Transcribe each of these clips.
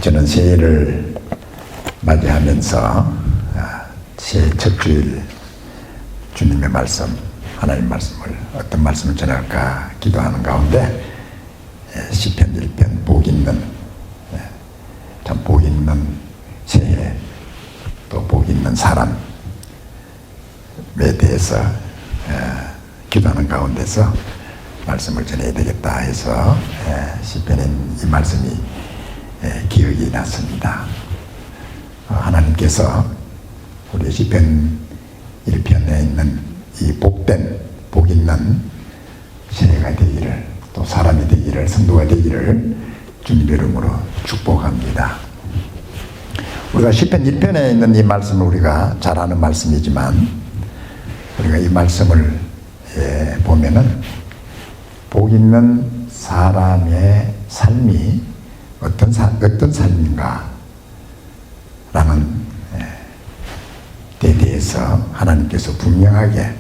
저는 새해를 맞이하면서 새해 첫 주일 주님의 말씀, 하나님 말씀을 어떤 말씀을 전할까 기도하는 가운데 시편 1편 복 있는, 참 복 있는 새해, 또 복 있는 사람에 대해서 기도하는 가운데서 말씀을 전해야 되겠다 해서 시편인 이 말씀이 기억이 났습니다. 하나님께서 우리 시편 1편에 있는 이 복된, 복 있는 새해가 되기를, 또 사람이 되기를, 성도가 되기를 주님의 이름으로 축복합니다. 우리가 시편 1편에 있는 이 말씀을 우리가 잘 아는 말씀이지만, 우리가 이 말씀을 보면은 복 있는 사람의 삶이 어떤 삶인가 라는 데 대해서 하나님께서 분명하게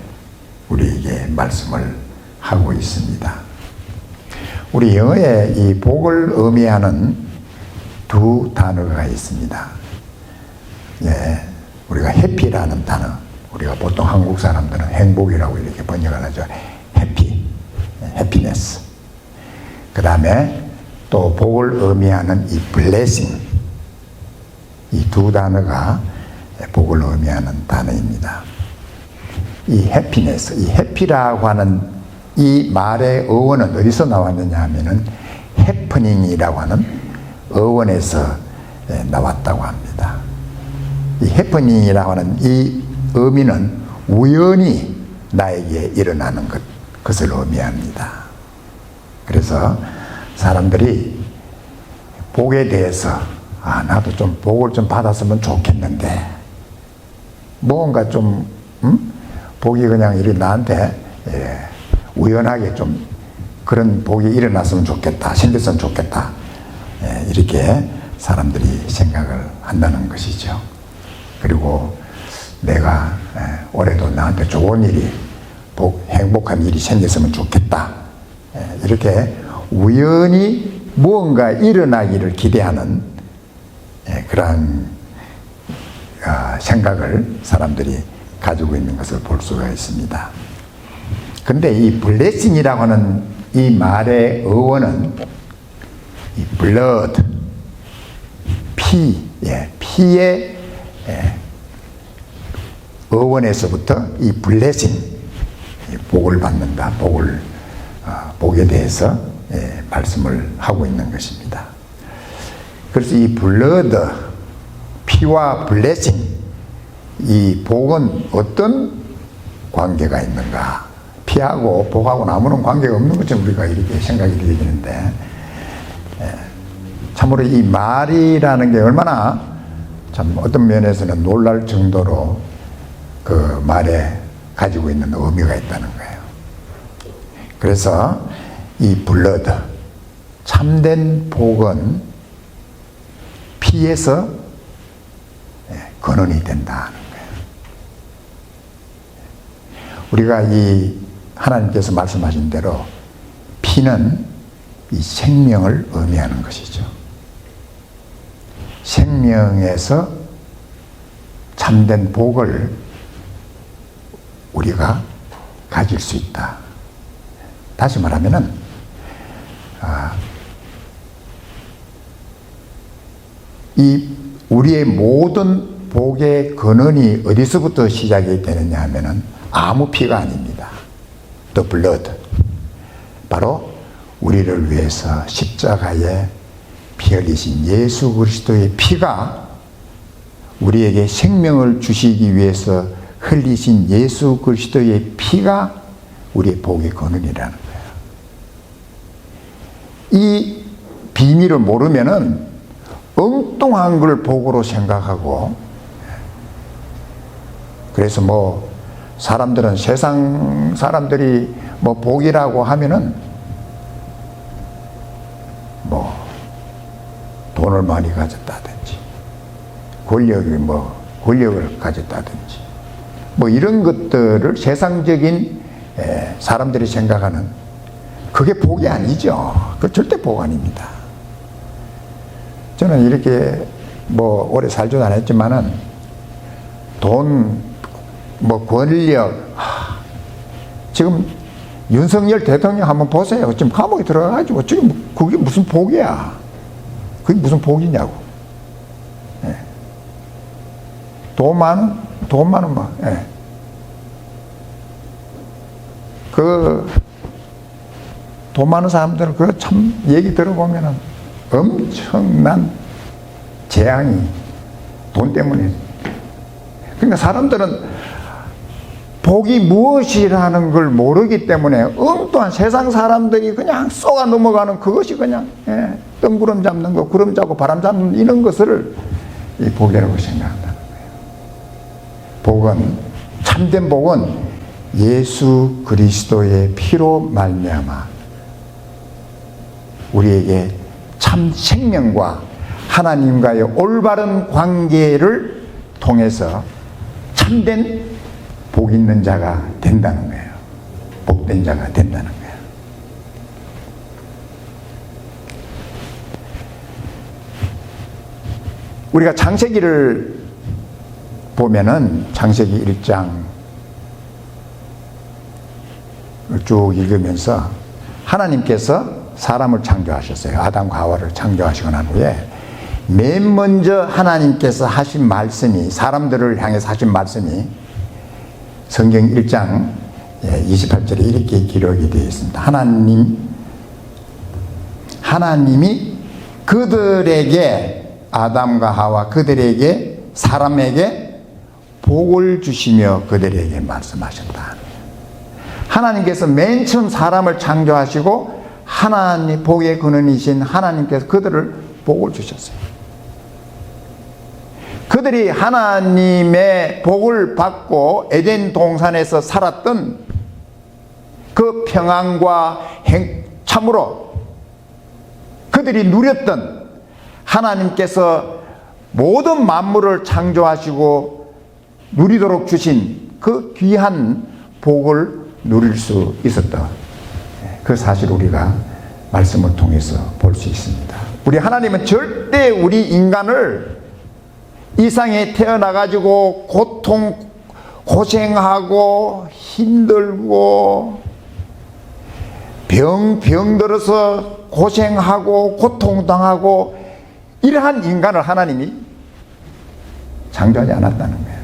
우리에게 말씀을 하고 있습니다. 우리 영어에 이 복을 의미하는 두 단어가 있습니다. 우리가 해피라는 단어, 우리가 보통 한국 사람들은 행복이라고 이렇게 번역을 하죠. 해피네스. 그 다음에 또 복을 의미하는 이 blessing, 이 두 단어가 복을 의미하는 단어입니다. 이 해피네스, 이 해피라고 하는 이 말의 어원은 어디서 나왔느냐 하면은 해프닝이라고 하는 어원에서 나왔다고 합니다. 이 해프닝이라고 하는 이 의미는 우연히 나에게 일어나는 것을 의미합니다. 그래서 사람들이 복에 대해서 나도 좀 복을 좀 받았으면 좋겠는데, 뭔가 좀 복이 그냥 이렇게 나한테 우연하게 좀 그런 복이 일어났으면 좋겠다, 생겼으면 좋겠다, 이렇게 사람들이 생각을 한다는 것이죠. 그리고 내가 올해도 나한테 좋은 일이, 행복한 일이 생겼으면 좋겠다, 이렇게 우연히 무언가 일어나기를 기대하는 그러한 생각을 사람들이 가지고 있는 것을 볼 수가 있습니다. 그런데 이 블레싱이라고 하는 이 말의 어원은 이 blood, 피의 어원에서부터 이 블레싱, 복을 받는다, 복에 대해서 말씀을 하고 있는 것입니다. 그래서 이 블러드, 피와 블레싱, 이 복은 어떤 관계가 있는가? 피하고 복하고는 아무런 관계가 없는 것처럼 우리가 이렇게 생각이 되는데, 참으로 이 말이라는 게 얼마나 참 어떤 면에서는 놀랄 정도로 그 말에 가지고 있는 의미가 있다는 거예요. 그래서 이 블러드, 참된 복은 피에서 근원이 된다는 거예요. 우리가 이 하나님께서 말씀하신 대로 피는 이 생명을 의미하는 것이죠. 생명에서 참된 복을 우리가 가질 수 있다. 다시 말하면은 이 우리의 모든 복의 근원이 어디서부터 시작이 되느냐 하면은 아무 피가 아닙니다. The blood. 바로 우리를 위해서 십자가에 피 흘리신 예수 그리스도의 피가, 우리에게 생명을 주시기 위해서 흘리신 예수 그리스도의 피가 우리의 복의 근원이라는 거예요. 이 비밀을 모르면은 엉뚱한 걸 복으로 생각하고, 그래서 뭐 사람들은, 세상 사람들이 뭐 복이라고 하면은 뭐 돈을 많이 가졌다든지, 권력을 가졌다든지, 뭐 이런 것들을 세상적인 사람들이 생각하는, 그게 복이 아니죠. 그 절대 복 아닙니다. 저는 이렇게 뭐 오래 살지도 않았지만은 돈, 뭐 권력, 지금 윤석열 대통령 한번 보세요. 지금 감옥에 들어가가지고 지금 그게 무슨 복이야? 그게 무슨 복이냐고. 예. 돈 많은 뭐. 예. 돈 많은 사람들은 그 참 얘기 들어보면은 엄청난 재앙이 돈 때문에. 그러니까 사람들은 복이 무엇이라는 걸 모르기 때문에 엉뚱한 세상 사람들이 그냥 쏘아 넘어가는 그것이 그냥 뜬구름 잡는 거, 구름 잡고 바람 잡는 이런 것을 이 복이라고 생각한다는 거예요. 복은, 참된 복은 예수 그리스도의 피로 말미암아 우리에게 참 생명과 하나님과의 올바른 관계를 통해서 참된 복 있는 자가 된다는 거예요. 복된 자가 된다는 거예요. 우리가 창세기를 보면은 창세기 1장 쭉 읽으면서 하나님께서 사람을 창조하셨어요. 아담과 하와를 창조하시고 난 후에 맨 먼저 하나님께서 하신 말씀이, 사람들을 향해서 하신 말씀이 성경 1장 28절에 이렇게 기록이 되어 있습니다. 하나님이 그들에게, 아담과 하와 그들에게, 사람에게 복을 주시며 그들에게 말씀하셨다. 하나님께서 맨 처음 사람을 창조하시고 하나님, 복의 근원이신 하나님께서 그들을 복을 주셨어요. 그들이 하나님의 복을 받고 에덴 동산에서 살았던 그 평안과 참으로 그들이 누렸던, 하나님께서 모든 만물을 창조하시고 누리도록 주신 그 귀한 복을 누릴 수 있었다. 그 사실 우리가 말씀을 통해서 볼 수 있습니다. 우리 하나님은 절대 우리 인간을 이 세상에 태어나가지고 고생하고 힘들고 병들어서 고생하고 고통당하고 이러한 인간을 하나님이 창조하지 않았다는 거예요.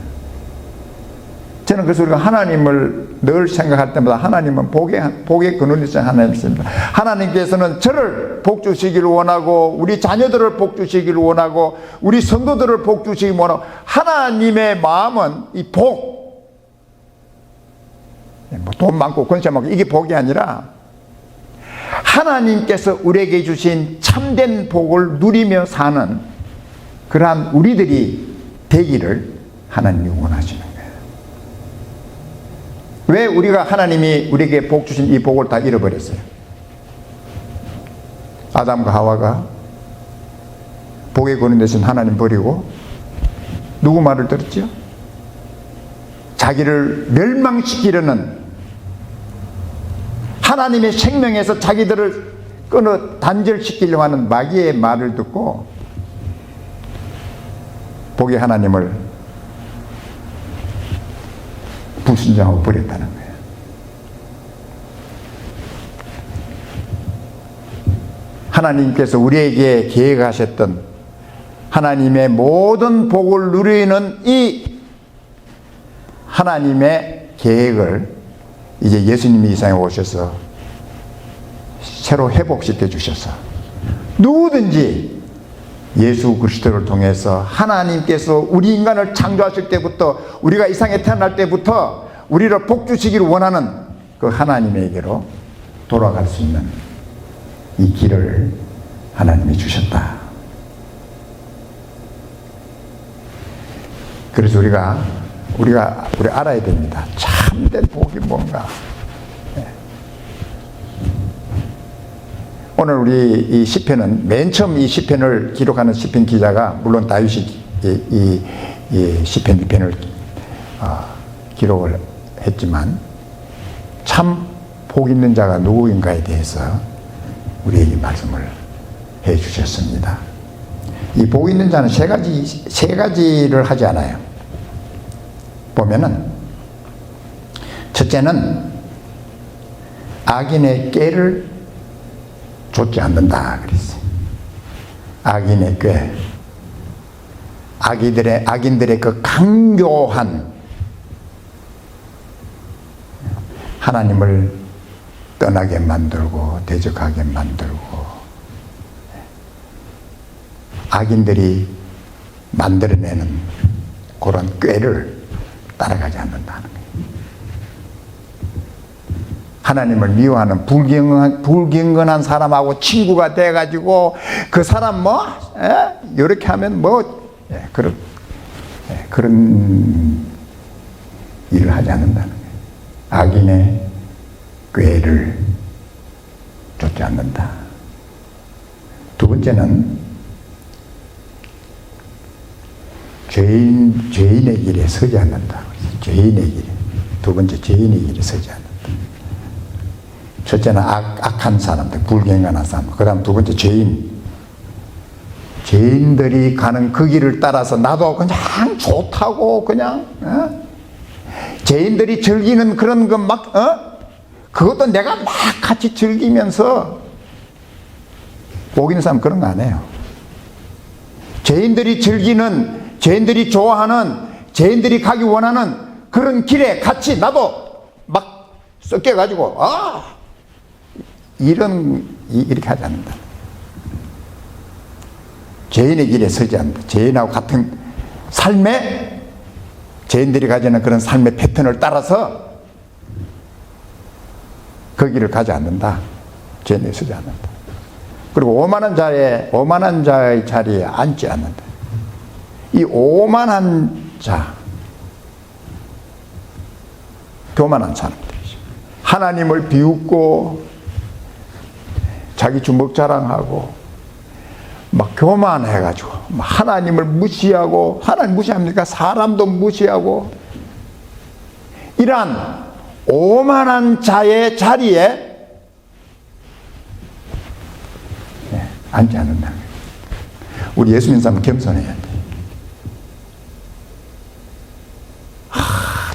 저는 그래서 우리가 하나님을 늘 생각할 때마다 하나님은 복의 근원이신 하나님이십니다. 하나님께서는 저를 복 주시기를 원하고 우리 자녀들을 복 주시기를 원하고 우리 성도들을 복 주시기를 원하고, 하나님의 마음은 이 복, 돈 많고 권세 많고 이게 복이 아니라 하나님께서 우리에게 주신 참된 복을 누리며 사는 그러한 우리들이 되기를 하나님이 원하시는 거예요. 왜 우리가 하나님이 우리에게 복 주신 이 복을 다 잃어버렸어요? 아담과 하와가 복의 근원 되신 하나님 버리고 누구 말을 들었죠? 자기를 멸망시키려는, 하나님의 생명에서 자기들을 끊어 단절시키려고 하는 마귀의 말을 듣고 복의 하나님을 불순종하고 버렸다는 거예요. 하나님께서 우리에게 계획하셨던 하나님의 모든 복을 누리는 이 하나님의 계획을 이제 예수님이 이 세상에 오셔서 새로 회복시켜 주셔서 누구든지 예수 그리스도를 통해서 하나님께서 우리 인간을 창조하실 때부터, 우리가 이 세상에 태어날 때부터 우리를 복 주시기를 원하는 그 하나님에게로 돌아갈 수 있는 이 길을 하나님이 주셨다. 그래서 우리 알아야 됩니다. 참된 복이 뭔가. 오늘 우리 이 시편은, 맨 처음 이 시편을 기록하는 시편 기자가 물론 다윗이 이 시편 2편을 기록을 했지만 참 복 있는 자가 누구인가에 대해서 우리에게 말씀을 해 주셨습니다. 이 복 있는 자는 세 가지를 하지 않아요. 보면은, 첫째는 악인의 꾀를 좇지 않는다 그랬어요. 악인의 꾀. 악인들의 그 강교한 하나님을 떠나게 만들고 대적하게 만들고 악인들이 만들어내는 그런 꾀를 따라가지 않는다는 거예요. 하나님을 미워하는 불경건한 사람하고 친구가 돼가지고 그 사람 이렇게 하면 그런 일을 하지 않는다는 거예요. 악인의 꾀를 좇지 않는다. 두 번째는 죄인의 길에 서지 않는다. 죄인의 길에. 두 번째, 죄인의 길에 서지 않는다. 첫째는 악한 사람들, 불경건한 사람. 그 다음 두 번째, 죄인들이 가는 그 길을 따라서 나도 그냥 좋다고 그냥, 죄인들이 즐기는 그런 거 그것도 내가 막 같이 즐기면서 복 있는 사람 그런 거 안 해요. 죄인들이 즐기는, 죄인들이 좋아하는, 죄인들이 가기 원하는 그런 길에 같이 나도 막 섞여가지고 이렇게 하지 않는다. 죄인의 길에 서지 않는다. 죄인하고 같은 삶에, 죄인들이 가지는 그런 삶의 패턴을 따라서 그 길을 가지 않는다. 죄인에 서지 않는다. 그리고 오만한 자의 자리에 앉지 않는다. 이 오만한 자, 교만한 사람들이죠. 하나님을 비웃고 자기 주먹 자랑하고 막 교만해가지고 하나님을 무시하고, 하나님 무시합니까? 사람도 무시하고, 이러한 오만한 자의 자리에 앉지 않는다. 우리 예수 믿는 사람은 겸손해야 돼.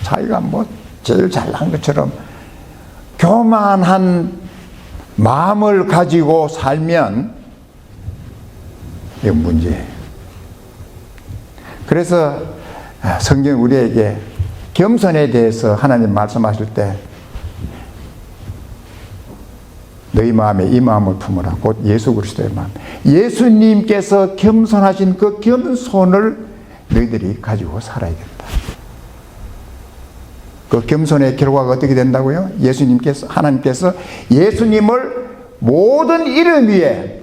자기가 제일 잘난 것처럼 교만한 마음을 가지고 살면 이건 문제예요. 그래서 성경 우리에게 겸손에 대해서 하나님 말씀하실 때 너희 마음에 이 마음을 품으라. 곧 예수 그리스도의 마음. 예수님께서 겸손하신 그 겸손을 너희들이 가지고 살아야 된다. 그 겸손의 결과가 어떻게 된다고요? 하나님께서 예수님을 모든 이름 위에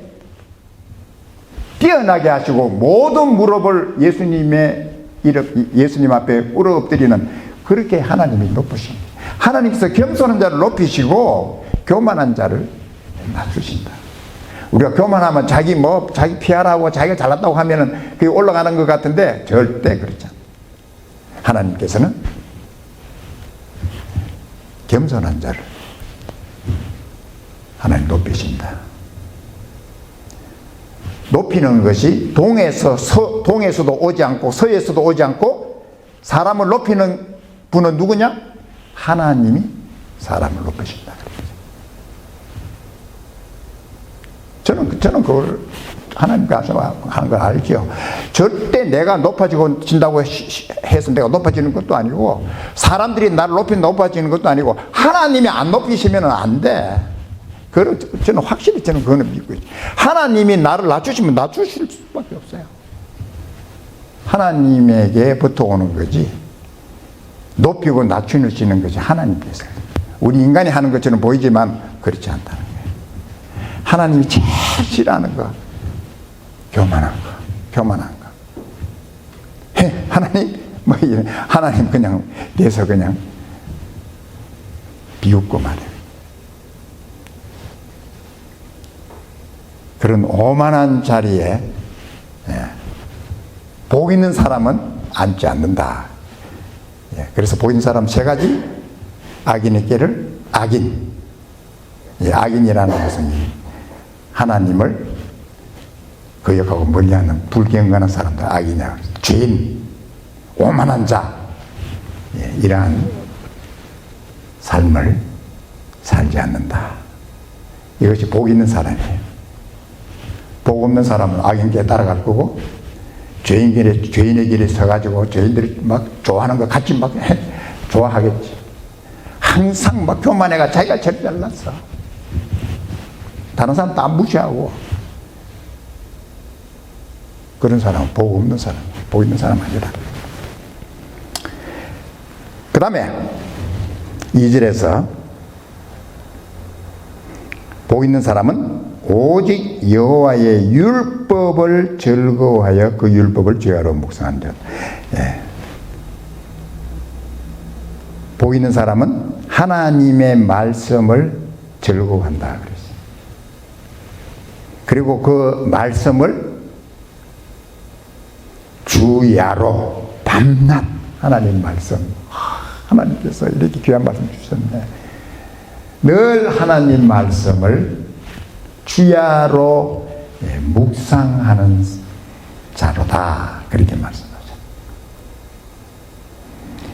뛰어나게 하시고 모든 무릎을 예수님 앞에 꿇어 엎드리는, 그렇게 하나님이 높으십니다. 하나님께서 겸손한 자를 높이시고 교만한 자를 낮추신다. 우리가 교만하면 자기 피하라고 자기가 잘났다고 하면은 그게 올라가는 것 같은데 절대 그렇지 않아요. 하나님께서는 겸손한 자를 하나님 높이신다. 높이는 것이 동에서도 오지 않고 서에서도 오지 않고, 사람을 높이는 분은 누구냐? 하나님이 사람을 높이신다. 저는 그걸 하나님께서 하는 걸 알죠. 절대 내가 높아진다고 해서 내가 높아지는 것도 아니고, 사람들이 나를 높아지는 것도 아니고, 하나님이 안 높이시면 안 돼. 저는 확실히 그거는 믿고 있어요. 하나님이 나를 낮추시면 낮추실 수밖에 없어요. 하나님에게부터 오는 거지, 높이고 낮추시는 것이 하나님께서. 우리 인간이 하는 것처럼 보이지만 그렇지 않다는 거예요. 하나님이 제일 싫어하는 거, 교만한 거. 하나님 그냥 내서 그냥 비웃고 말해요. 그런 오만한 자리에 복 있는 사람은 앉지 않는다. 그래서 복 있는 사람 세 가지. 악인의 꾀를, 악인이라는 것은 하나님을 거역하고 멀리하는 불경건한 사람들, 악이냐, 죄인, 오만한 자, 이러한 삶을 살지 않는다. 이것이 복 있는 사람이에요. 복 없는 사람은 악인 길에 따라갈 거고, 죄인의 길에 서가지고 죄인들이 막 좋아하는 거 같이 막 좋아하겠지. 항상 막 교만해가 자기가 제일 잘났어. 다른 사람 다 무시하고. 그런 사람은 복 없는 사람, 복 있는 사람 아니라. 그 다음에 2절에서 복 있는 사람은 오직 여호와의 율법을 즐거워하여 그 율법을 죄하러 묵상한다. 복 있는 사람은 하나님의 말씀을 즐거워한다 그랬어요. 그리고 그 말씀을 주야로 밤낮 하나님 말씀, 하나님께서 이렇게 귀한 말씀 주셨네. 늘 하나님 말씀을 주야로 묵상하는 자로다 그렇게 말씀하죠.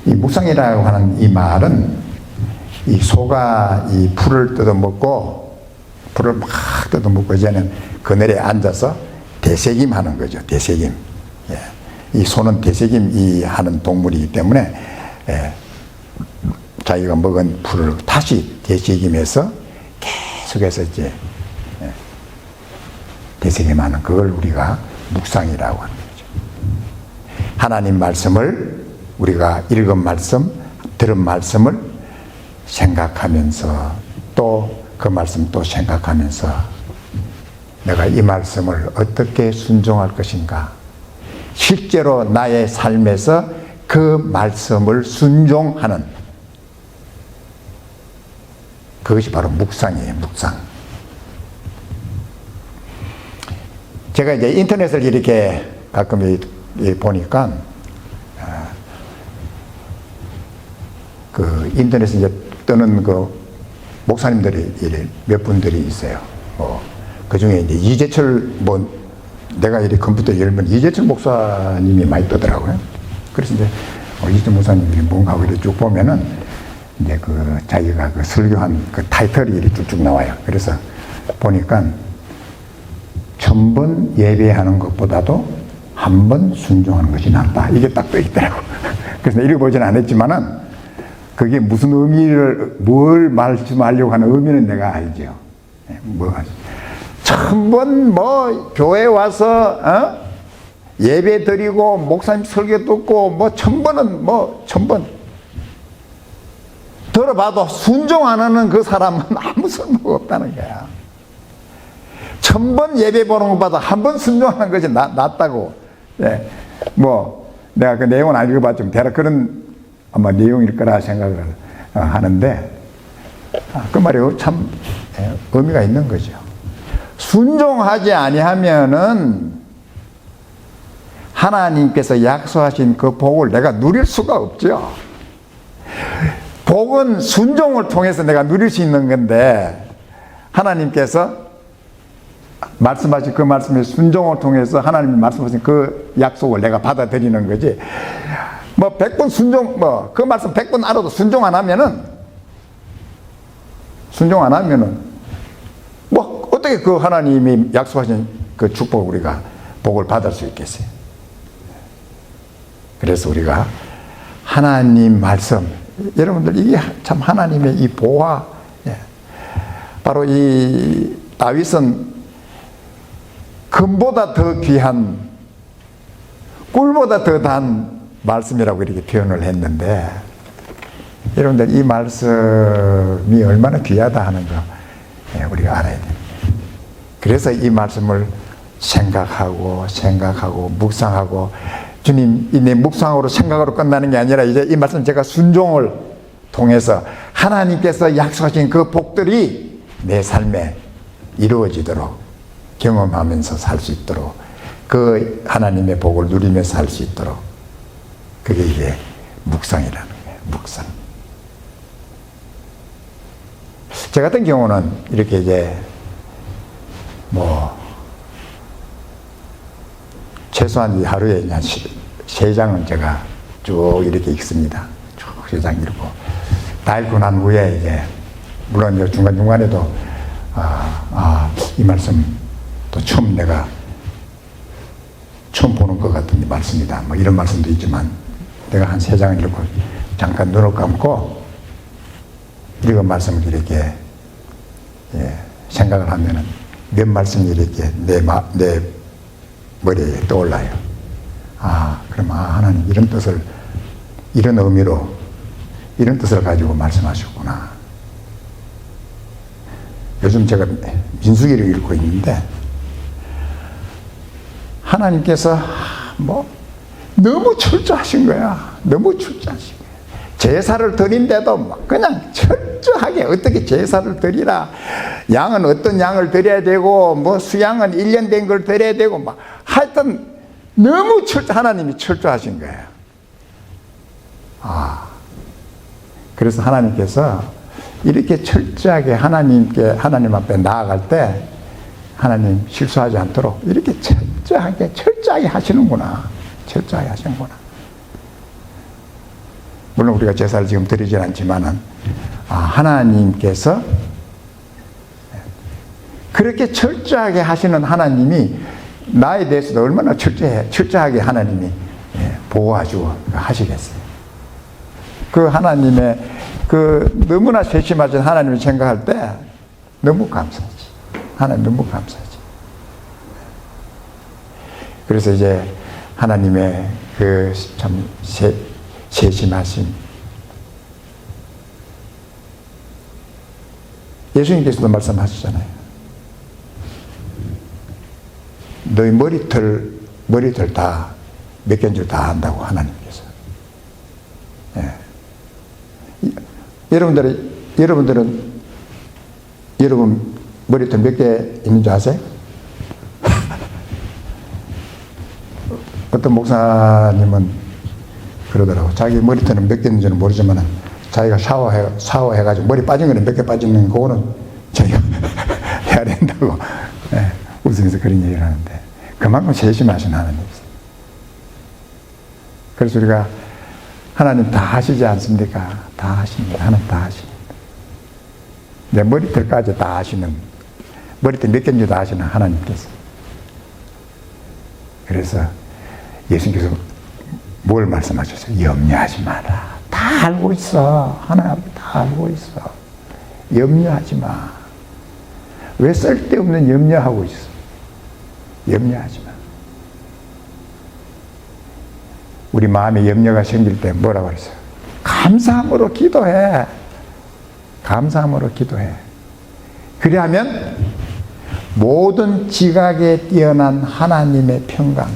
이 묵상이라고 하는 이 말은 이 소가 이 풀을 뜯어먹고 풀을 막 뜯어먹고 이제는 그늘에 앉아서 되새김하는 거죠. 되새김. 이 소는 되새김 하는 동물이기 때문에 자기가 먹은 풀을 다시 되새김해서 계속해서 이제 되새김하는 그걸 우리가 묵상이라고 하는 거죠. 하나님 말씀을 우리가 읽은 말씀, 들은 말씀을 생각하면서 또 그 말씀 또 생각하면서 내가 이 말씀을 어떻게 순종할 것인가, 실제로 나의 삶에서 그 말씀을 순종하는 그것이 바로 묵상이에요. 묵상. 제가 이제 인터넷을 이렇게 가끔 보니까 그 인터넷에 이제 뜨는 그 목사님들이 몇 분들이 있어요. 그 중에 이제 이재철 내가 이렇게 컴퓨터 열면 이재철 목사님이 많이 뜨더라고요. 그래서 이제 이재철 목사님이 뭔가 하고 이렇게 쭉 보면은 이제 그 자기가 그 설교한 그 타이틀이 이렇게 쭉쭉 나와요. 그래서 보니까 1000번 예배하는 것보다도 한 번 순종하는 것이 낫다. 이게 딱 떠 있더라고. 그래서 읽어보지는 않았지만은 그게 무슨 뭘 말씀하려고 하는 의미는 내가 알죠. 1000번 교회 와서 예배 드리고 목사님 설교 듣고 1000번은 1000번 들어봐도 순종 안 하는 그 사람은 아무 쓸모가 없다는 거야. 1000번 예배 보는 것보다 한 번 순종하는 것이 낫다고. 내가 그 내용은 안 읽어봤지만 대략 그런 아마 내용일 거라 생각을 하는데 그 말이 참 의미가 있는 거죠. 순종하지 아니하면은 하나님께서 약속하신 그 복을 내가 누릴 수가 없죠. 복은 순종을 통해서 내가 누릴 수 있는 건데 하나님께서 말씀하신 그 말씀의 순종을 통해서 하나님이 말씀하신 그 약속을 내가 받아들이는 거지. 100번 순종, 그 말씀 100번 알아도 순종 안 하면은, 어떻게 그 하나님이 약속하신 그 축복 우리가 복을 받을 수 있겠어요? 그래서 우리가 하나님 말씀, 여러분들 이게 참 하나님의 이 보화, 바로 이 다윗은 금보다 더 귀한, 꿀보다 더 단 말씀이라고 이렇게 표현을 했는데, 여러분들 이 말씀이 얼마나 귀하다 하는 거 우리가 알아야 됩니다. 그래서 이 말씀을 생각하고 묵상하고, 주님 이 내 묵상으로 생각으로 끝나는 게 아니라 이제 이 말씀 제가 순종을 통해서 하나님께서 약속하신 그 복들이 내 삶에 이루어지도록 경험하면서 살 수 있도록, 그 하나님의 복을 누리면서 살 수 있도록, 그게 이게 묵상이라는 거예요. 묵상. 저 같은 경우는 이렇게 이제 최소한 하루에 그냥 세 장은 제가 쭉 이렇게 읽습니다. 쭉 세 장 읽고. 다 읽고 난 후에 이제, 물론 이제 중간중간에도, 이 말씀 또 내가 처음 보는 것 같은 말씀이다. 뭐 이런 말씀도 있지만, 내가 한 세 장을 읽고 잠깐 눈을 감고 읽은 말씀을 이렇게 생각을 하면은 몇 말씀이 이렇게 내 머리에 떠올라요. 그럼 하나님 이런 뜻을, 이런 의미로, 이런 뜻을 가지고 말씀하셨구나. 요즘 제가 민수기를 읽고 있는데, 하나님께서 너무 철저하신 거야. 너무 철저하신 거야. 제사를 드린데도 막 그냥 철저하게 어떻게 제사를 드리라. 양은 어떤 양을 드려야 되고, 수양은 1년 된 걸 드려야 되고, 하여튼 너무 하나님이 철저하신 거예요. 그래서 하나님께서 이렇게 철저하게 하나님 앞에 나아갈 때, 하나님 실수하지 않도록 이렇게 철저하게 하시는구나. 철저하게 하시는구나. 물론 우리가 제사를 지금 드리진 않지만은, 하나님께서 그렇게 철저하게 하시는 하나님이 나에 대해서도 얼마나 철저하게 하나님이 보호하시고 하시겠어요. 그 하나님의 너무나 세심하신 하나님을 생각할 때 너무 감사하지. 하나님 너무 감사하지. 그래서 이제 하나님의 참 세심하심. 예수님께서도 말씀하시잖아요. 너희 머리털 다 몇 개인 줄 다 안다고, 하나님께서. 여러분 머리털 몇 개 있는 줄 아세요? 어떤 목사님은 그러더라고. 자기 머리털은 몇 개 있는지는 모르지만 자기가 샤워해가지고 머리 빠진 거는 몇 개 빠지는 그거는 자기가 해야 된다고 웃으면서 그런 얘기를 하는데, 그만큼 세심하신 하나님이세요. 그래서 우리가 하나님 다 하시지 않습니까? 다 하십니다. 하나님 다 하십니다. 내 머리털까지 다 하시는, 머리털 몇 개인지 다 하시는 하나님께서. 그래서 예수님께서 뭘 말씀하셨어요? 염려하지 마라. 다 알고 있어. 하나님 다 알고 있어. 염려하지 마. 왜 쓸데없는 염려하고 있어? 염려하지 마. 우리 마음에 염려가 생길 때 뭐라고 그랬어요? 감사함으로 기도해. 감사함으로 기도해. 그리하면 모든 지각에 뛰어난 하나님의 평강.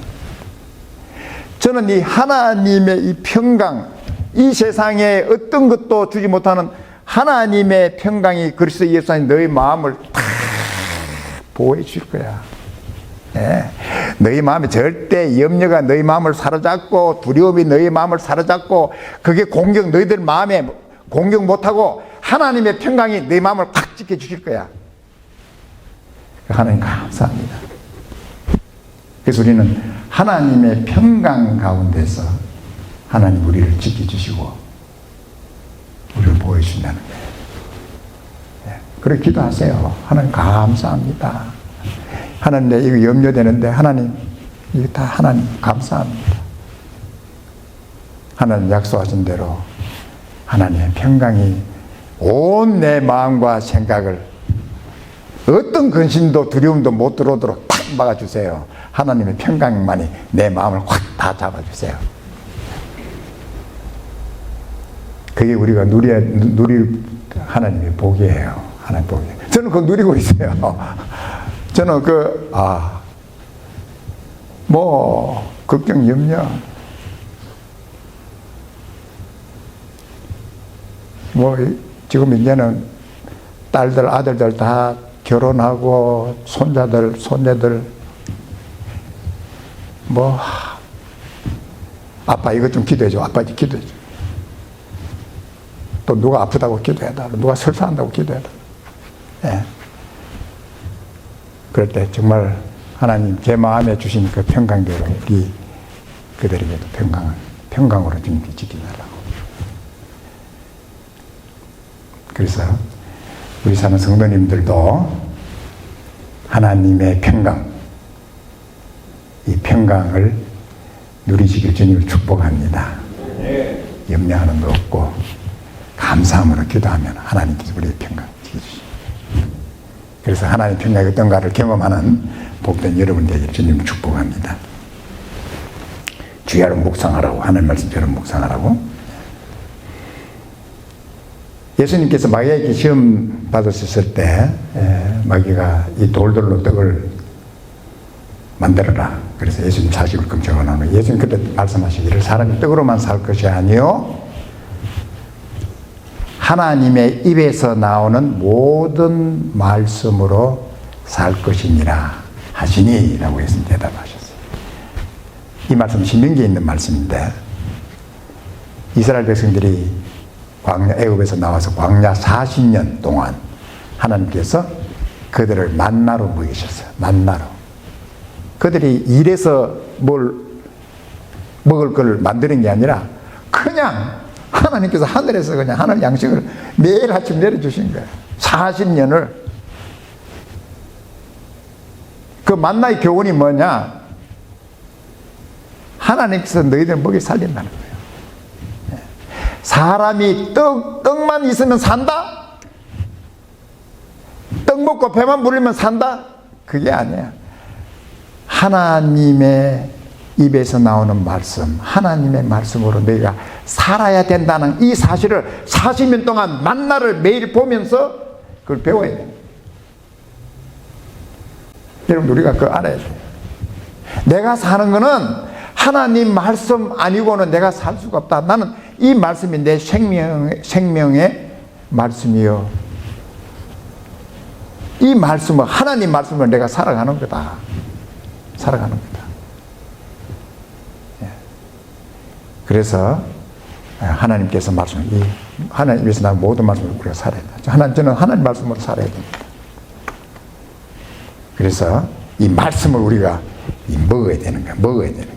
저는 이 하나님의 이 평강, 이 세상에 어떤 것도 주지 못하는 하나님의 평강이 그리스도 예수 안에 너희 마음을 다 보호해 줄 거야. 너희 마음에 절대 염려가 너희 마음을 사로잡고, 두려움이 너희 마음을 사로잡고, 그게 너희들 마음에 공격 못하고 하나님의 평강이 너희 마음을 꽉 지켜주실 거야. 하나님 감사합니다. 그래서 우리는 하나님의 평강 가운데서 하나님 우리를 지켜주시고 우리를 보여준다는 거예요. 그렇게 기도하세요. 하나님 감사합니다. 하나님 내 이거 염려되는데 하나님 이거 다 하나님 감사합니다. 하나님 약속하신 대로 하나님의 평강이 온 내 마음과 생각을 어떤 근심도 두려움도 못 들어오도록 탁 막아주세요. 하나님의 평강만이 내 마음을 확 다 잡아주세요. 그게 우리가 누릴 하나님의 복이에요. 하나님 복이. 저는 그거 누리고 있어요. 저는 걱정, 염려. 지금 이제는 딸들, 아들들 다 결혼하고, 손자들, 손녀들, 아빠 이것 좀 기도해줘. 아빠 이제 기도해줘. 또 누가 아프다고 기도해달라. 누가 설사한다고 기도해달라. 그럴 때 정말 하나님 제 마음에 주신 그 평강대로 우리 그들에게도 평강으로 주님께 지켜달라고. 그래서 우리 사는 성도님들도 하나님의 평강, 이 평강을 누리시길 주님을 축복합니다. 염려하는 거 없고 감사함으로 기도하면 하나님께서 우리의 평강 지켜주십니다. 그래서 하나님의 평강이 어떤가를 경험하는 복된 여러분 되기를 주님을 축복합니다. 주야로 묵상하라고, 하나님 말씀 주야로 묵상하라고. 예수님께서 마귀에게 시험 받으셨을 때 마귀가 이 돌들로 떡을 만들어라. 그래서 예수님 40일 적어놓은 예수님 그때 말씀하시기를 사람이 떡으로만 살 것이 아니요 하나님의 입에서 나오는 모든 말씀으로 살 것이니라 하시니 라고 예수님 대답하셨어요. 이 말씀은 신명기에 있는 말씀인데 이스라엘 백성들이 광야 애굽에서 나와서 광야 40년 동안 하나님께서 그들을 만나로 먹이셨어요. 만나로. 그들이 일해서 뭘 먹을 걸 만드는 게 아니라 그냥 하나님께서 하늘에서 그냥 하늘 양식을 매일 아침 내려주신 거예요. 40년을. 그 만나의 교훈이 뭐냐? 하나님께서 너희들 먹이 살린다는 거예요. 사람이 떡만 있으면 산다? 떡 먹고 배만 부르면 산다? 그게 아니야. 하나님의 입에서 나오는 말씀, 하나님의 말씀으로 너희가 살아야 된다는 이 사실을 40년 동안 만나를 매일 보면서 그걸 배워야 돼. 여러분 우리가 그거 알아야 돼. 내가 사는 거는 하나님 말씀 아니고는 내가 살 수가 없다. 나는 이 말씀이 내 생명의 말씀이요. 이 말씀은 하나님 말씀을 내가 살아가는 거다. 살아가는 거다. 그래서 하나님께서 하나님께서 나온 모든 말씀을 우리가 살아야 된다. 저는 하나님 말씀으로 살아야 됩니다. 그래서 이 말씀을 우리가 먹어야 되는 거야. 먹어야 되는 거야.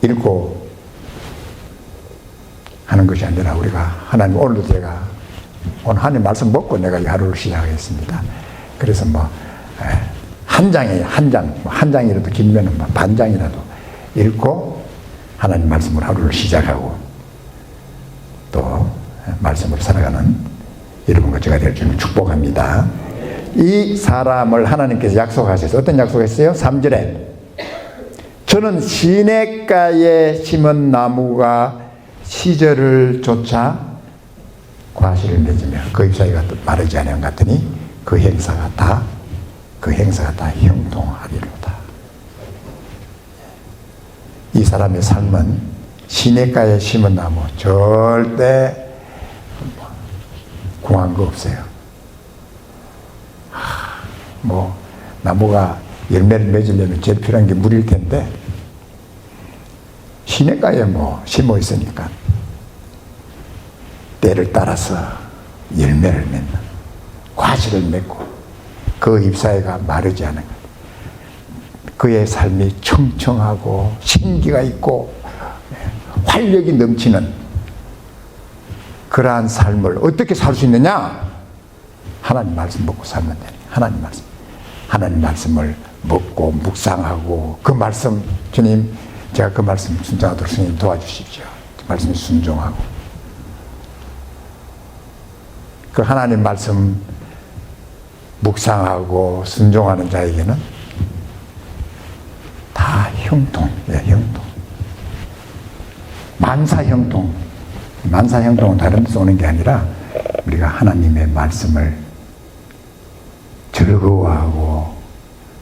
읽고 하는 것이 아니라 우리가 하나님 오늘도 제가 오늘 하나님 말씀 먹고 내가 이 하루를 시작하겠습니다. 그래서 한 장이라도 길면은 반 장이라도 읽고 하나님 말씀으로 하루를 시작하고 또 말씀으로 살아가는 여러분과 제가 될 줄을 축복합니다. 이 사람을 하나님께서 약속하셔서 어떤 약속했어요? 3절에 저는 시냇가에 심은 나무가 시절을 쫓아 과실을 맺으며 그 잎사귀가 마르지 않은 것 같으니 그 행사가 다 형통하리로다. 이 사람의 삶은 시냇가에 심은 나무 절대 궁한 거 없어요. 나무가 열매를 맺으려면 제일 필요한 게 물일 텐데 시냇가에 심어 있으니까 때를 따라서 열매를 맺는 과실을 맺고 그 잎사귀가 마르지 않은 것. 그의 삶이 청청하고 생기가 있고 활력이 넘치는 그러한 삶을 어떻게 살 수 있느냐? 하나님 말씀 먹고 살면 돼. 하나님 말씀을 먹고 묵상하고 그 말씀 주님 제가 그 말씀 순종하도록 주님 도와주십시오. 그 말씀에 순종하고 그 하나님 말씀 묵상하고 순종하는 자에게는 다 형통. 만사형통은 다른 데서 오는 게 아니라 우리가 하나님의 말씀을 즐거워하고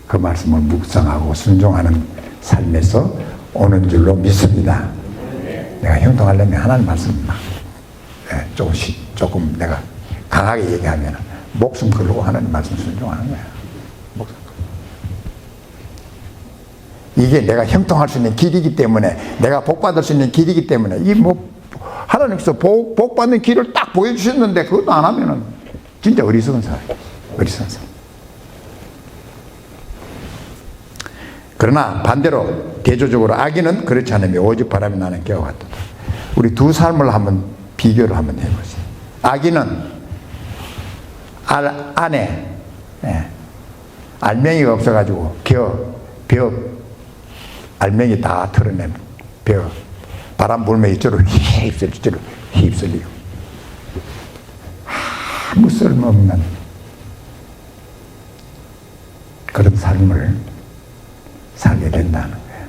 그 말씀을 묵상하고 순종하는 삶에서 오는 줄로 믿습니다. 내가 형통하려면 하나님 말씀 조금 내가 강하게 얘기하면 목숨 걸고 하나님 말씀 순종하는 거야. 목숨 걸고. 이게 내가 형통할 수 있는 길이기 때문에 내가 복받을 수 있는 길이기 때문에 하나님께서 복받는 길을 딱 보여주셨는데 그것도 안 하면은 진짜 어리석은 사람. 그러나 반대로 대조적으로 악인은 그렇지 않으며 오직 바람이 나는 겨와 같다. 우리 두 삶을 한번 비교를 한번 해보세요. 악인은 안에 알맹이가 없어가지고 벼 알맹이 다 털어낸 벼 바람 불면 이쪽으로 휩쓸리고 아무 쓸모없는 그런 삶을 살게 된다는 거예요.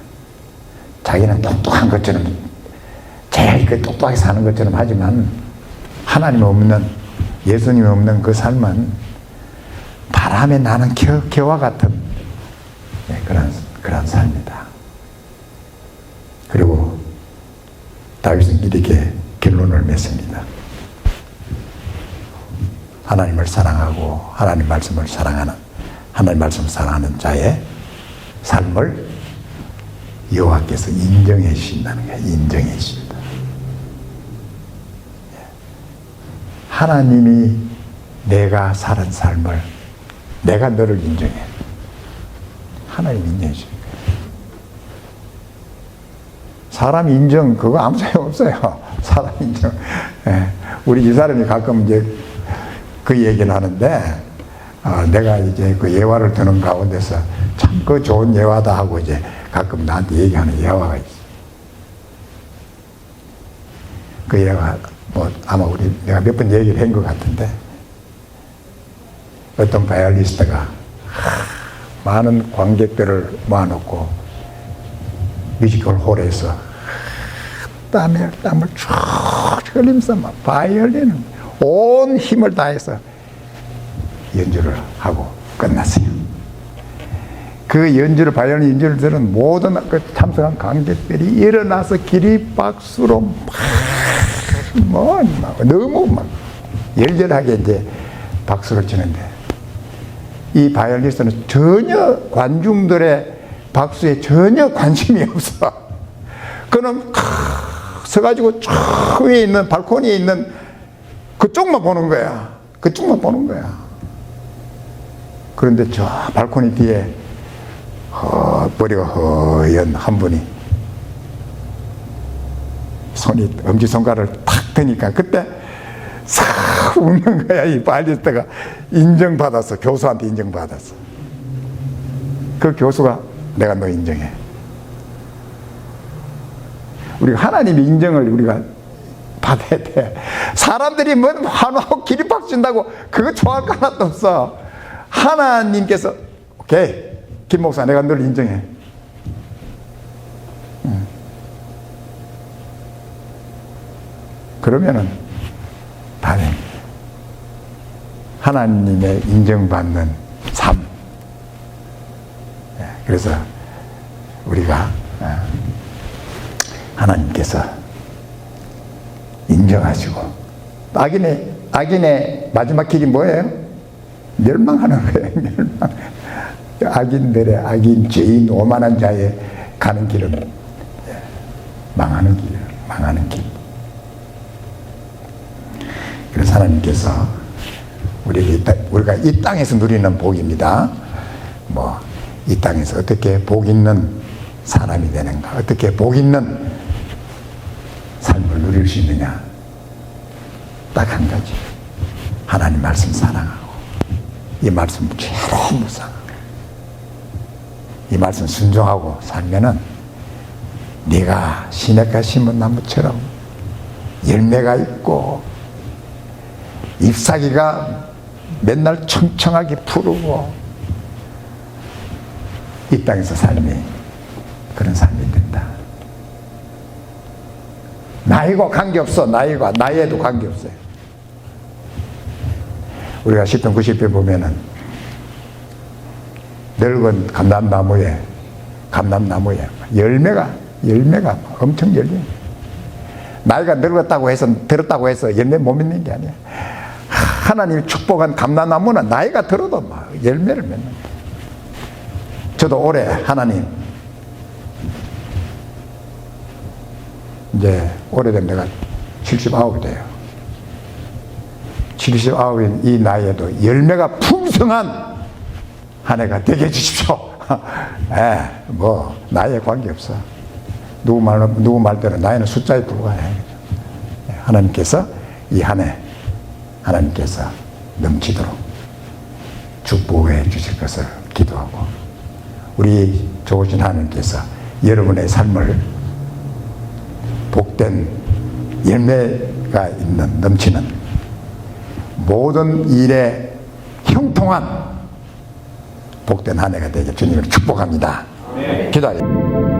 자기는 똑똑한 것처럼 제일 똑똑하게 사는 것처럼 하지만 하나님 없는, 예수님 없는 그 삶은 바람에 나는 겨와 같은 그런 삶이다. 그리고 다윗은 이렇게 결론을 맺습니다. 하나님을 사랑하고 하나님 말씀을 사랑하는 자의 삶을 여호와께서 인정해 주신다는 거예요. 인정해 주신다. 하나님이 내가 사는 삶을 내가 너를 인정해. 하나님 인정해 주는 거예요. 사람 인정 그거 아무 소용 없어요. 사람 인정. 우리 이 사람이 가끔 이제 그 얘기를 하는데 내가 이제 그 예화를 드는 가운데서 참 그 좋은 예화다 하고 이제 가끔 나한테 얘기하는 예화가 있어. 그 예화 뭐 아마 내가 몇 번 얘기를 한 것 같은데 어떤 바이올리스트가 많은 관객들을 모아놓고 뮤지컬 홀에서 땀을 쭉 흘리면서 막 바이올린을 온 힘을 다해서 연주를 하고 끝났어요. 그 연주를 바이올린 연주를 들은 모든 그 참석한 관객들이 일어나서 기립박수로 너무 막 열렬하게 이제 박수를 치는데 이 바이올리스트는 전혀 관중들의 박수에 전혀 관심이 없어. 그는 서가지고 저 위에 있는 발코니에 있는 그쪽만 보는 거야. 그쪽만 보는 거야. 그런데 저 발코니 뒤에 머리가 허연 한 분이 엄지손가락을 탁 대니까 그때 싹 웃는 거야. 이 바이올리스트가 인정받았어. 교수한테 인정받았어. 그 교수가 내가 너 인정해. 우리가 하나님의 인정을 우리가 받아야 돼. 사람들이 뭐 환호하고 기립박수 친다고 그거 좋아할 거 하나도 없어. 하나님께서 오케이 김 목사 내가 널 인정해. 그러면은 다 돼. 하나님의 인정받는 삶. 그래서 우리가 하나님께서 인정하시고 악인의 마지막 길이 뭐예요? 멸망하는 거예요. 멸망. 악인들의 악인 죄인 오만한 자의 가는 길은 망하는 길이에요. 망하는 길. 그래서 하나님께서 우리가 이 땅에서 누리는 복입니다. 뭐 이 땅에서 어떻게 복 있는 사람이 되는가, 어떻게 복 있는 삶을 누릴 수 있느냐, 딱 한 가지. 하나님 말씀 사랑하고 이 말씀 제로 묵상하고 이 말씀 순종하고 살면은 네가 시냇가 심은 나무처럼 열매가 있고 잎사귀가 맨날 청청하게 푸르고 이 땅에서 삶이 그런 삶이 된다. 나이가 관계없어. 나이에도 관계없어요. 우리가 10편 90편 보면은 늙은 감람나무에 열매가 엄청 열려. 나이가 들었다고 해서 열매 못 맺는 게 아니야. 하나님이 축복한 감람나무는 나이가 들어도 막 열매를 맺는 거야. 저도 올해 하나님 이제 오래된 내가 79이 돼요. 79인 이 나이에도 열매가 풍성한 한 해가 되게 해주십시오. 뭐 나이에 관계없어. 누구 말대로 나이는 숫자에 불과해. 하나님께서 이 한 해 하나님께서 넘치도록 축복해 주실 것을 기도하고, 우리 좋으신 하나님께서 여러분의 삶을 복된 열매가 있는 넘치는 모든 일에 형통한 복된 한 해가 되길 주님을 축복합니다. 기도하겠습니다.